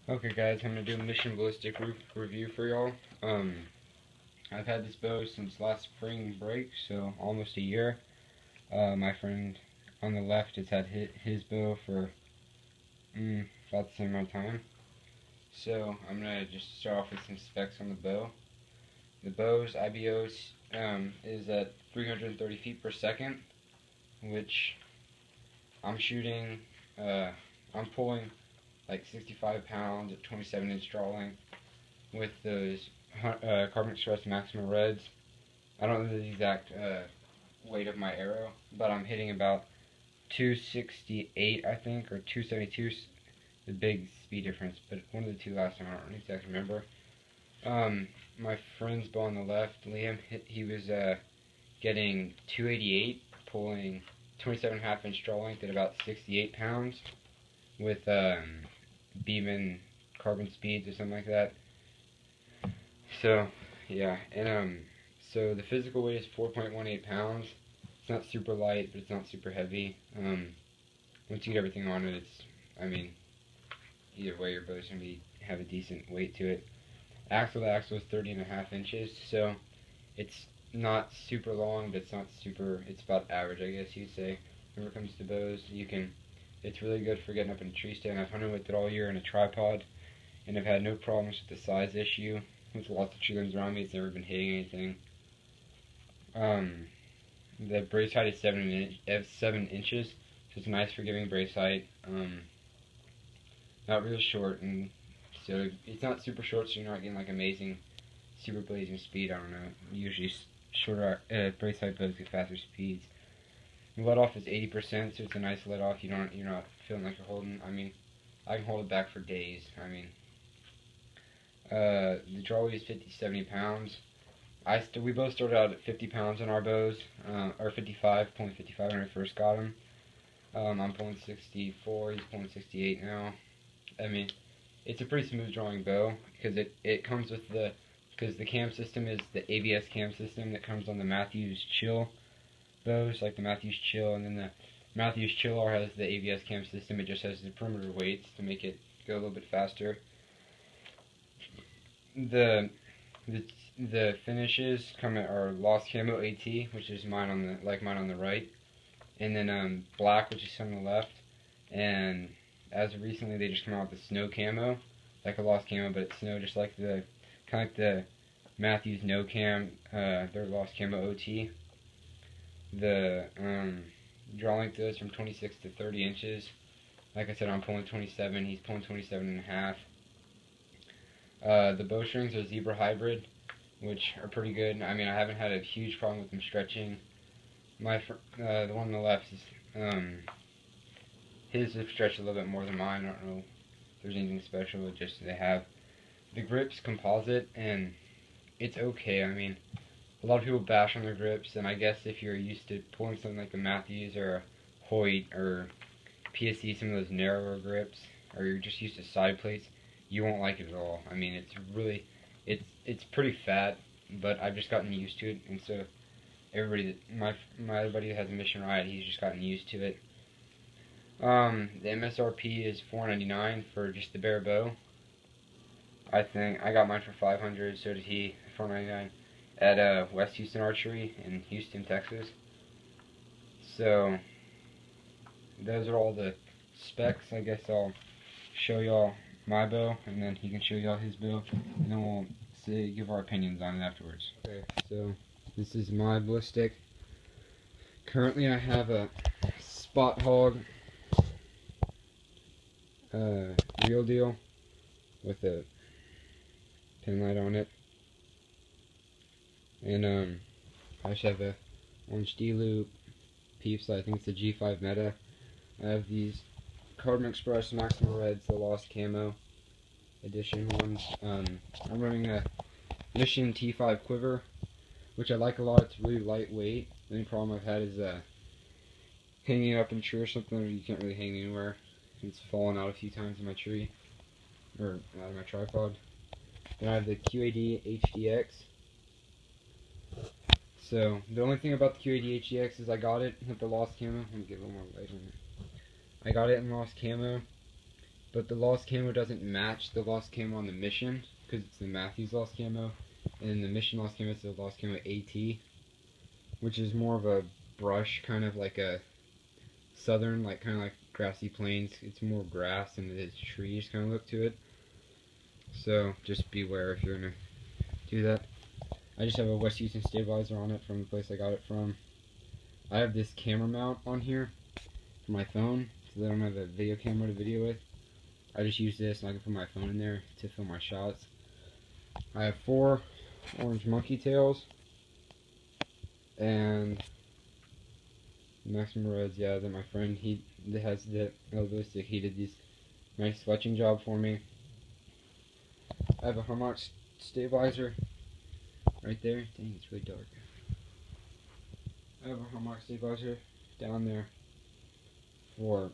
Okay guys, I'm going to do a Mission Ballistic review for y'all. I've had this bow since last spring break, so almost a year. My friend on the left has had his bow for about the same amount of time. So I'm going to just start off with some specs on the bow. The bow's IBO is at 330 feet per second, which I'm shooting, I'm pulling like 65 pounds at 27-inch draw length with those Carbon Express Maxima Reds. I don't know the exact weight of my arrow, but I'm hitting about 268, I think, or 272. The big speed difference, but one of the two last time, I don't exactly remember. My friend's bow on the left, Liam, he was getting 288, pulling 27.5-inch draw length at about 68 pounds with Beeman carbon speeds or something like that. So yeah, and so the physical weight is 4.18 pounds. It's not super light, but it's not super heavy. Once you get everything on it, I mean, either way, your bow's gonna have a decent weight to it. Axle to axle is 30.5 inches, so it's not super long, but it's not super. It's about average, I guess you'd say. When it comes to bows, it's really good for getting up in a tree stand. I've hunted with it all year in a tripod, and I've had no problems with the size issue. With lots of tree limbs around me, it's never been hitting anything. The brace height is 7 inches, so it's a nice forgiving brace height. Not really short, and so it's not super short, so you're not getting like amazing, super blazing speed. I don't know. Usually shorter brace height bows get faster speeds. The let off is 80%, so it's a nice let off. You're not feeling like you're holding. I mean, I can hold it back for days. I mean, the draw weight is 50-70 pounds. We both started out at 50 pounds on our bows, or 55, pulling 55 when I first got them. I'm pulling 64. He's pulling 68 now. I mean, it's a pretty smooth drawing bow because it comes with because the cam system is the ABS cam system that comes on the Mathews Chill bows, like the Mathews Chill, and then the Mathews Chill R has the ABS cam system. It just has the perimeter weights to make it go a little bit faster. The finishes are Lost Camo AT, which is mine on the right, and then black, which is on the left. And as of recently, they just come out with the snow camo, like a Lost Camo, but it's snow, just like the Mathews No Cam, their Lost Camo OT. The draw length goes from 26 to 30 inches. Like I said, I'm pulling 27. He's pulling 27.5. The bowstrings are Zebra Hybrid, which are pretty good. I mean, I haven't had a huge problem with them stretching. The one on the left is his have stretched a little bit more than mine. I don't know if there's anything special. It's just they have the grips composite, and it's okay. I mean, a lot of people bash on their grips, and I guess if you're used to pulling something like a Mathews or a Hoyt or PSC, some of those narrower grips, or you're just used to side plates, you won't like it at all. I mean, it's pretty fat, but I've just gotten used to it, and so my other buddy that has a Mission Riot, he's just gotten used to it. The MSRP is $4.99 for just the bare bow. I think I got mine for $500, so did he. $4.99 at West Houston Archery in Houston, Texas. So those are all the specs. I guess I'll show y'all my bow, and then he can show y'all his bow, and then we'll give our opinions on it afterwards. Okay, so this is my Ballistic. Currently, I have a Spot Hog Real Deal with a pin light on it, and I just have a orange D-loop piece. I think it's the G5 Meta. I have these Carbon Express Maxima Reds, the Lost Camo edition ones. I'm running a Mission T5 quiver, which I like a lot. It's really lightweight. The only problem I've had is hanging up in a tree or something, or you can't really hang anywhere. It's fallen out a few times in my tree, or out of my tripod. Then I have the QAD HDX. So the only thing about the QAD HDX is I got it with the Lost Camo. Let me get a little more light on it. I got it in Lost Camo, but the Lost Camo doesn't match the Lost Camo on the Mission, because it's the Mathews Lost Camo, and then the Mission Lost Camo is the Lost Camo AT, which is more of a brush, kind of like a southern, like kind of like grassy plains. It's more grass and it's trees kind of look to it. So just beware if you're gonna do that. I just have a West Houston stabilizer on it from the place I got it from. I have this camera mount on here for my phone, so that I don't have a video camera to video with. I just use this and I can put my phone in there to film my shots. I have 4 orange monkey tails and Maximum Reds. Yeah, that my friend, he has the Ballistic. He did this nice fletching job for me. I have a harmonic stabilizer right there. Dang, it's really dark. I have a harmonic stabilizer down there for,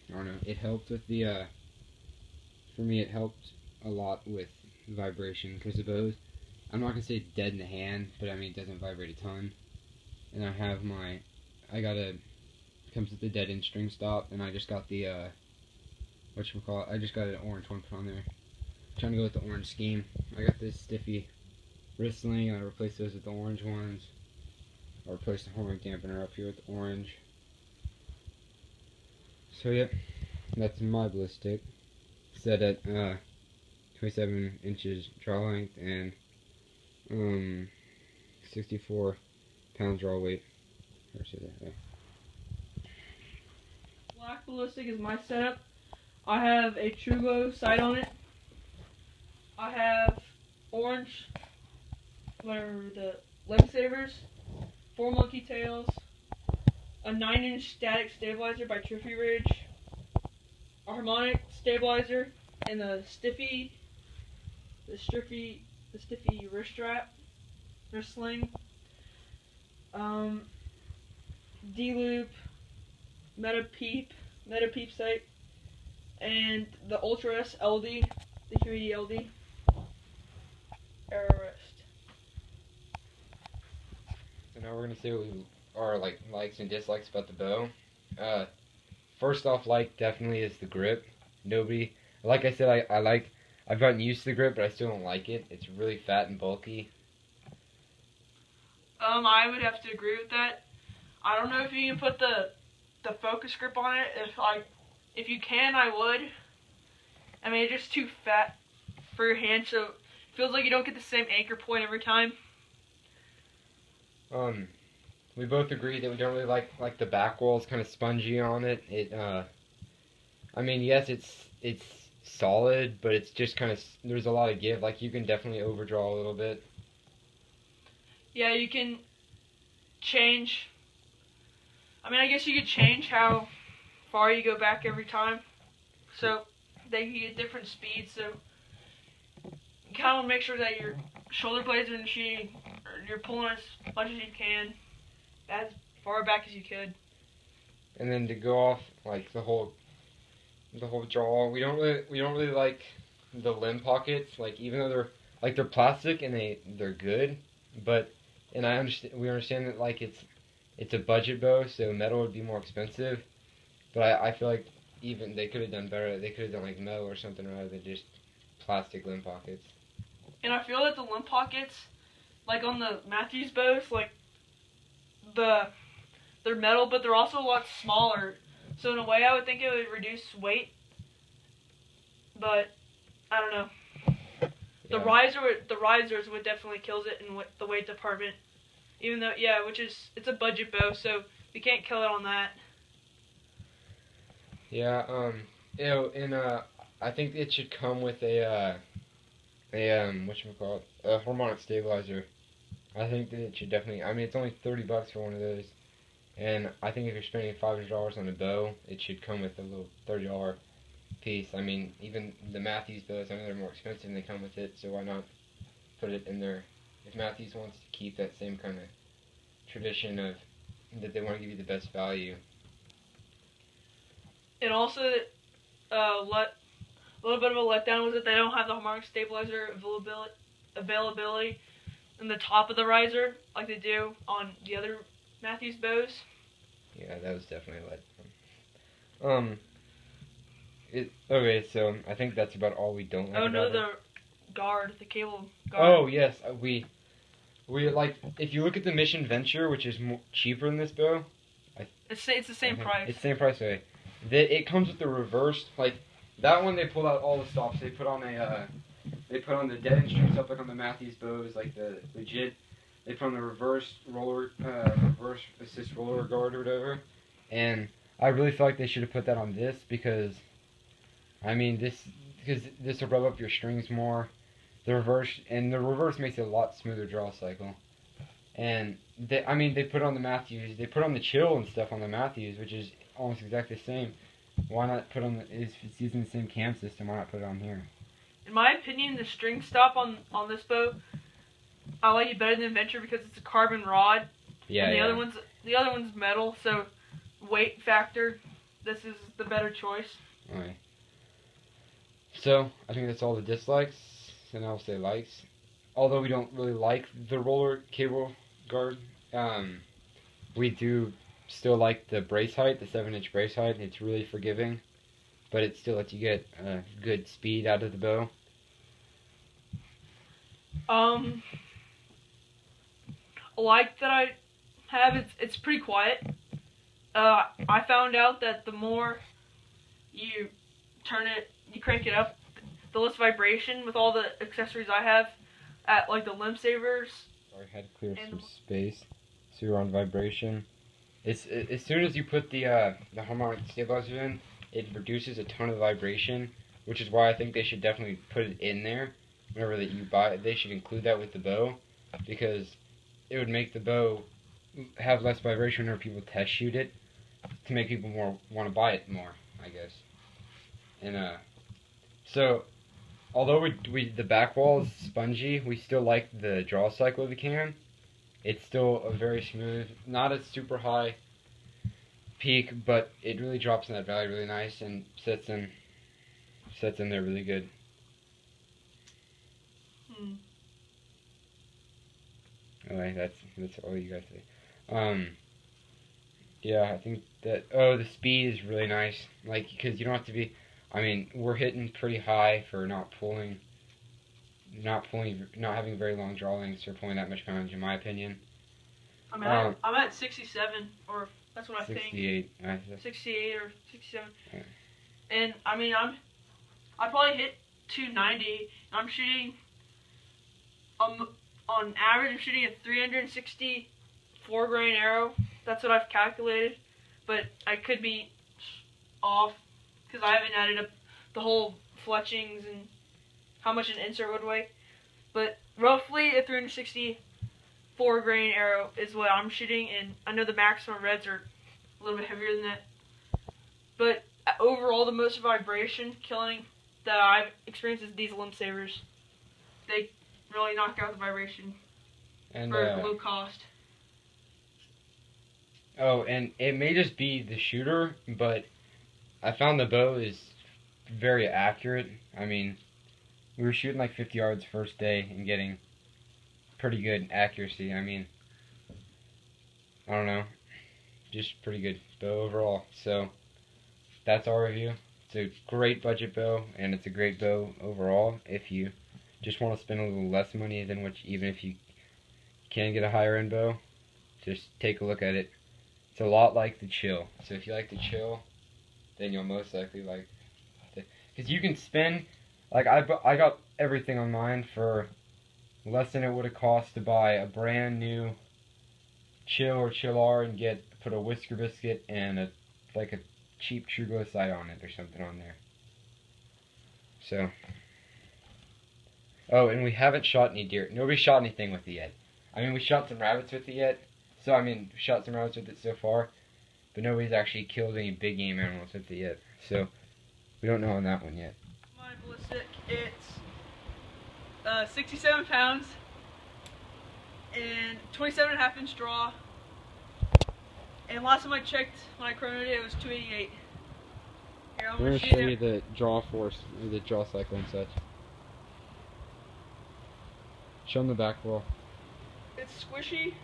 I don't know, it helped with the, for me it helped a lot with vibration, because the bow, I'm not going to say dead in the hand, but I mean it doesn't vibrate a ton. And I have my, it comes with the dead end string stop, and I just got the, I just got an orange one put on there. I'm trying to go with the orange scheme. I got this stiffy wrist sling, and I replaced those with the orange ones. I replaced the harmonic dampener up here with the orange. So yep, that's my Ballistic. Set at 27 inches draw length and 64 pounds draw weight. Black Ballistic is my setup. I have a True Glow sight on it. I have orange, whatever, the lightsabers, 4 monkey tails, a 9-inch static stabilizer by Trophy Ridge, a harmonic stabilizer, and the stiffy wrist sling, D-loop, Meta Peep sight, and the Ultra S LD, the QED LD, arrow rest. So now we're gonna say what our likes and dislikes about the bow. First off, definitely is the grip. Like I said, I've gotten used to the grip, but I still don't like it. It's really fat and bulky. I would have to agree with that. I don't know if you can put the focus grip on it. If you can, I would. I mean, it's just too fat for your hand, so it feels like you don't get the same anchor point every time. We both agree that we don't really like the back wall. It's kind of spongy on it. I mean, yes, it's solid, but it's just kind of, there's a lot of give. You can definitely overdraw a little bit. Yeah, you can change. I mean, I guess you could change how far you go back every time, so they can get different speeds. So you kind of want to make sure that your shoulder blades are shooting, or you're pulling as much as you can, as far back as you could. And then to go off the whole draw, we don't really like the limb pockets. Even though they're plastic and they're good, but we understand that it's a budget bow, so metal would be more expensive. But I feel like even they could have done better. They could have done metal or something rather than just plastic limb pockets. And I feel that the limb pockets, on the Mathews bows, they're metal, but they're also a lot smaller. So in a way, I would think it would reduce weight. But I don't know. The risers would definitely kills it in the weight department. Even though, it's a budget bow, so we can't kill it on that. Yeah. I think it should come with a harmonic stabilizer. I think that it should definitely. I mean, it's only $30 for one of those, and I think if you're spending $500 on a bow, it should come with a little $30 piece. I mean, even the Mathews bows, I know they're more expensive and they come with it, so why not put it in there? If Mathews wants to keep that same kind of tradition of that they want to give you the best value. And also, a little bit of a letdown was that they don't have the harmonic stabilizer availability in the top of the riser like they do on the other Mathews bows. Yeah, that was definitely a letdown. Okay, so I think that's about all we don't like Oh no, about it. the cable guard. Oh yes, we like, if you look at the Mission Venture, which is cheaper than this bow. It's the same price. It's the same price. Okay, it comes with the reversed, like that one. They pulled out all the stops. They put on the dead end string stuff like on the Mathews bows, like the legit. They put on the reverse assist roller guard or whatever, and I really feel like they should have put that on this because, I mean, because this will rub up your strings more. The reverse makes it a lot smoother draw cycle. And they put on the Mathews, they put on the chill and stuff on the Mathews, which is almost exactly the same. Why not put on if it's using the same cam system, why not put it on here? In my opinion, the string stop on this bow, I like it better than Venture because it's a carbon rod. Yeah. And the other one's metal, so weight factor, this is the better choice. Alright. So I think that's all the dislikes, and I'll say likes. Although we don't really like the roller cable guard, we do still like the brace height, the 7-inch brace height. It's really forgiving, but it still lets you get good speed out of the bow. Like that I have, it's pretty quiet. I found out that the more you crank it up, the less vibration with all the accessories I have at like the limb savers. Sorry, I had to clear some space. So you're on vibration. As soon as you put the harmonic stabilizer in, it reduces a ton of vibration, which is why I think they should definitely put it in there. Whenever that you buy it, they should include that with the bow, because it would make the bow have less vibration whenever people test shoot it, to make people want to buy it more, I guess. And so although the back wall is spongy, we still like the draw cycle of the cam. It's still a very smooth, not a super high peak, but it really drops in that valley really nice and sets in there really good. Anyway, that's all you guys say. Yeah, I think that the speed is really nice, like, because you don't have to be. I mean, we're hitting pretty high for not having very long draw lengths or pulling that much poundage, in my opinion. I'm at 67, or that's what I 68, think. 68 or 67. Yeah. And I mean, I probably hit 290. I'm shooting on average. I'm shooting a 364 grain arrow. That's what I've calculated, but I could be off because I haven't added up the whole fletchings and how much an insert would weigh. But roughly a 364 grain arrow is what I'm shooting, and I know the maximum reds are a little bit heavier than that. But overall, the most vibration killing that I've experienced is these limb savers. They really knock out the vibration and for low cost. Oh, and it may just be the shooter, but I found the bow is very accurate. I mean, we were shooting like 50 yards first day and getting pretty good accuracy. I mean, I don't know, just pretty good bow overall. So that's our review. It's a great budget bow, and it's a great bow overall if you just want to spend a little less money than even if you can get a higher end bow. Just take a look at it. It's a lot like the Chill. So if you like the Chill, then you'll most likely like it. Because you can spend, like, I got everything on mine for less than it would have cost to buy a brand new Chill or Chill R and put a whisker biscuit and a cheap True Glow sight on it or something on there. So, oh, and we haven't shot any deer. Nobody shot anything with it yet. I mean, we shot some rabbits with it yet. So, I mean, shot some rabbits with it so far, but nobody's actually killed any big game animals with it yet. So, we don't know on that one yet. My Ballistic, it's 67 pounds and 27.5 inch draw. And last time I checked, when I chronoed it, it was 288. Here, I'm going to show you the draw force, the draw cycle and such. Show them the back wall. It's squishy.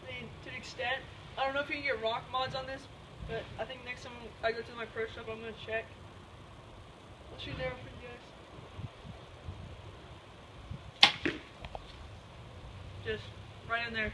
I mean, to an extent. I don't know if you can get rock mods on this, but I think next time I go to my pro shop, I'm going to check. I'll shoot an arrow for you guys. Just right in there.